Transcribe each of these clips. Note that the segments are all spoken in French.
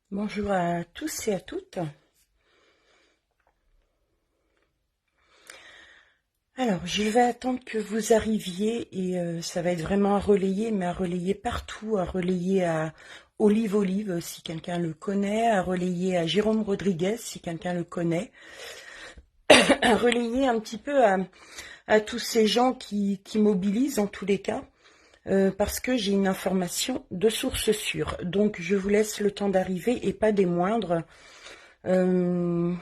Bonjour à tous et à toutes. Alors, je vais attendre que vous arriviez et ça va être vraiment à relayer, mais à relayer partout, à relayer à Olive Olive si quelqu'un le connaît, à relayer à Jérôme Rodriguez si quelqu'un le connaît, à relayer un petit peu à tous ces gens qui mobilisent en tous les cas, parce que j'ai une information de source sûre. Donc, je vous laisse le temps d'arriver et pas des moindres. Euh,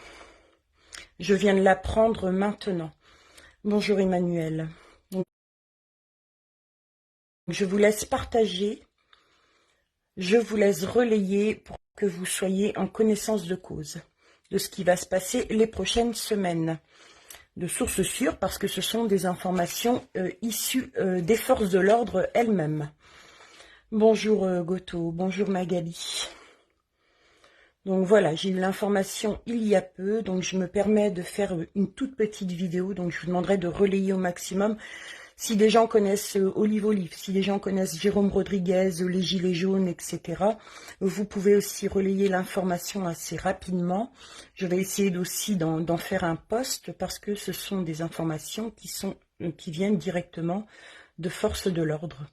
je viens de l'apprendre maintenant. Bonjour Emmanuel. Donc, je vous laisse partager, je vous laisse relayer pour que vous soyez en connaissance de cause de ce qui va se passer les prochaines semaines. De sources sûres parce que ce sont des informations issues des forces de l'ordre elles-mêmes. Bonjour Goto, bonjour Magali. Donc voilà, j'ai eu l'information il y a peu, donc je me permets de faire une toute petite vidéo, donc je vous demanderai de relayer au maximum. Si des gens connaissent Olive Olive, si des gens connaissent Jérôme Rodriguez, les Gilets jaunes, etc., vous pouvez aussi relayer l'information assez rapidement. Je vais essayer aussi d'en faire un post parce que ce sont des informations qui viennent directement de forces de l'ordre.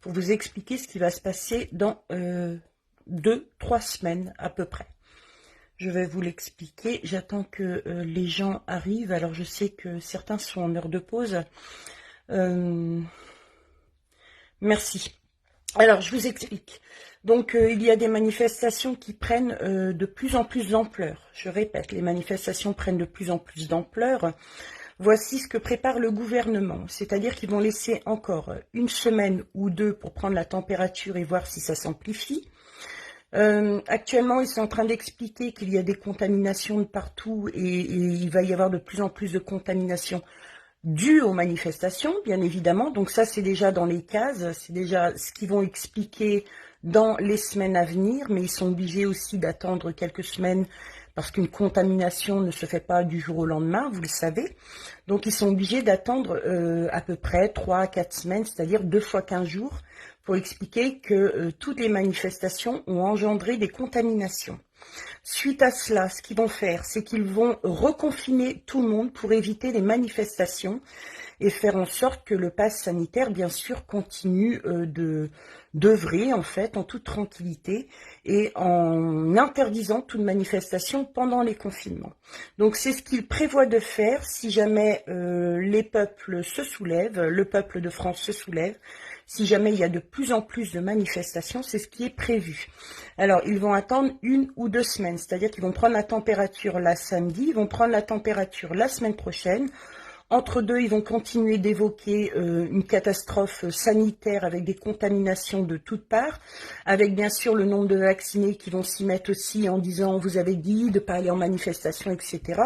Pour vous expliquer ce qui va se passer dans 2-3 semaines à peu près. Je vais vous l'expliquer. J'attends que les gens arrivent. Alors je sais que certains sont en heure de pause. Merci. Alors, je vous explique. Donc, il y a des manifestations qui prennent de plus en plus d'ampleur. Je répète, les manifestations prennent de plus en plus d'ampleur. Voici ce que prépare le gouvernement. C'est-à-dire qu'ils vont laisser encore une semaine ou deux pour prendre la température et voir si ça s'amplifie. Actuellement, ils sont en train d'expliquer qu'il y a des contaminations de partout et il va y avoir de plus en plus de contaminations dû aux manifestations, bien évidemment. Donc ça, c'est déjà dans les cases, c'est déjà ce qu'ils vont expliquer dans les semaines à venir, mais ils sont obligés aussi d'attendre quelques semaines parce qu'une contamination ne se fait pas du jour au lendemain, vous le savez. Donc ils sont obligés d'attendre à peu près 3 à 4 semaines, c'est-à-dire 2 fois 15 jours, pour expliquer que toutes les manifestations ont engendré des contaminations. Suite à cela, ce qu'ils vont faire, c'est qu'ils vont reconfiner tout le monde pour éviter les manifestations et faire en sorte que le pass sanitaire, bien sûr, continue d'œuvrer en fait en toute tranquillité et en interdisant toute manifestation pendant les confinements. Donc c'est ce qu'ils prévoient de faire si jamais les peuples se soulèvent, le peuple de France se soulève. Si jamais il y a de plus en plus de manifestations, c'est ce qui est prévu. Alors, ils vont attendre 1 ou 2 semaines, c'est-à-dire qu'ils vont prendre la température la samedi, ils vont prendre la température la semaine prochaine. Entre deux, ils vont continuer d'évoquer une catastrophe sanitaire avec des contaminations de toutes parts, avec bien sûr le nombre de vaccinés qui vont s'y mettre aussi en disant « vous avez dit de ne pas aller en manifestation, etc. »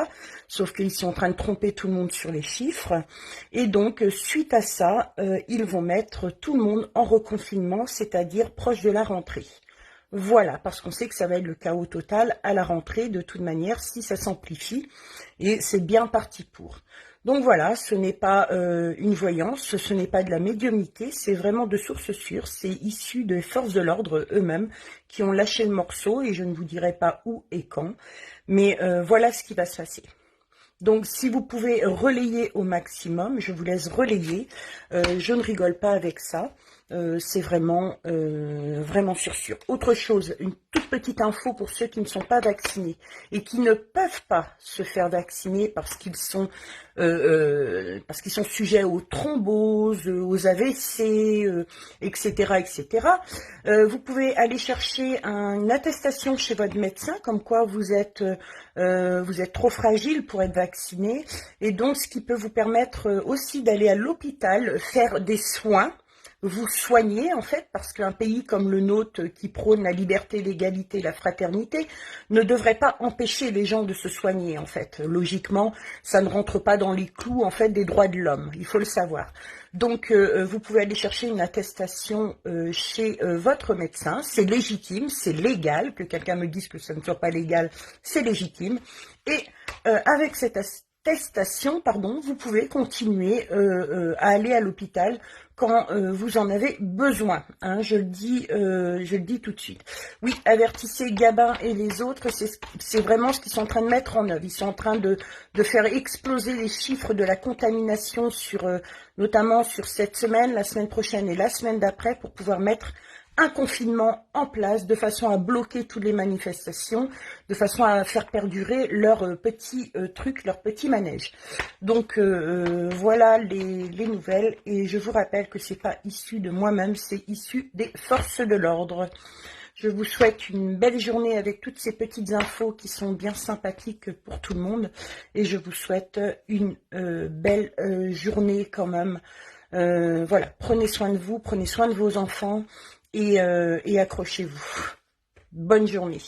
Sauf qu'ils sont en train de tromper tout le monde sur les chiffres. Et donc, suite à ça, ils vont mettre tout le monde en reconfinement, c'est-à-dire proche de la rentrée. Voilà, parce qu'on sait que ça va être le chaos total à la rentrée, de toute manière, si ça s'amplifie, et c'est bien parti pour. Donc voilà, ce n'est pas une voyance, ce n'est pas de la médiumnité, c'est vraiment de sources sûres, c'est issu des forces de l'ordre eux-mêmes qui ont lâché le morceau, et je ne vous dirai pas où et quand, mais voilà ce qui va se passer. Donc, si vous pouvez relayer au maximum, je vous laisse relayer. Je ne rigole pas avec ça. C'est vraiment, vraiment sûr. Autre chose, une toute petite info pour ceux qui ne sont pas vaccinés et qui ne peuvent pas se faire vacciner parce qu'ils sont sujets aux thromboses, aux AVC, etc., etc. Vous pouvez aller chercher une attestation chez votre médecin, comme quoi vous êtes trop fragile pour être vacciné, et donc ce qui peut vous permettre aussi d'aller à l'hôpital faire des soins, vous soigner en fait, parce qu'un pays comme le nôtre qui prône la liberté, l'égalité, la fraternité, ne devrait pas empêcher les gens de se soigner en fait. Logiquement, ça ne rentre pas dans les clous en fait des droits de l'homme, il faut le savoir. Donc vous pouvez aller chercher une attestation chez votre médecin, c'est légitime, c'est légal, que quelqu'un me dise que ça ne soit pas légal, c'est légitime, et avec cette pardon, vous pouvez continuer à aller à l'hôpital quand vous en avez besoin. Hein, je le dis tout de suite. Oui, avertissez Gabin et les autres, c'est vraiment ce qu'ils sont en train de mettre en œuvre. Ils sont en train de faire exploser les chiffres de la contamination notamment sur cette semaine, la semaine prochaine et la semaine d'après pour pouvoir mettre un confinement en place de façon à bloquer toutes les manifestations, de façon à faire perdurer leur petit truc, leur petit manège. Donc voilà les nouvelles et je vous rappelle que c'est pas issu de moi-même, c'est issu des forces de l'ordre. Je vous souhaite une belle journée avec toutes ces petites infos qui sont bien sympathiques pour tout le monde et je vous souhaite une belle journée quand même. Voilà, prenez soin de vous, prenez soin de vos enfants et accrochez-vous. Bonne journée.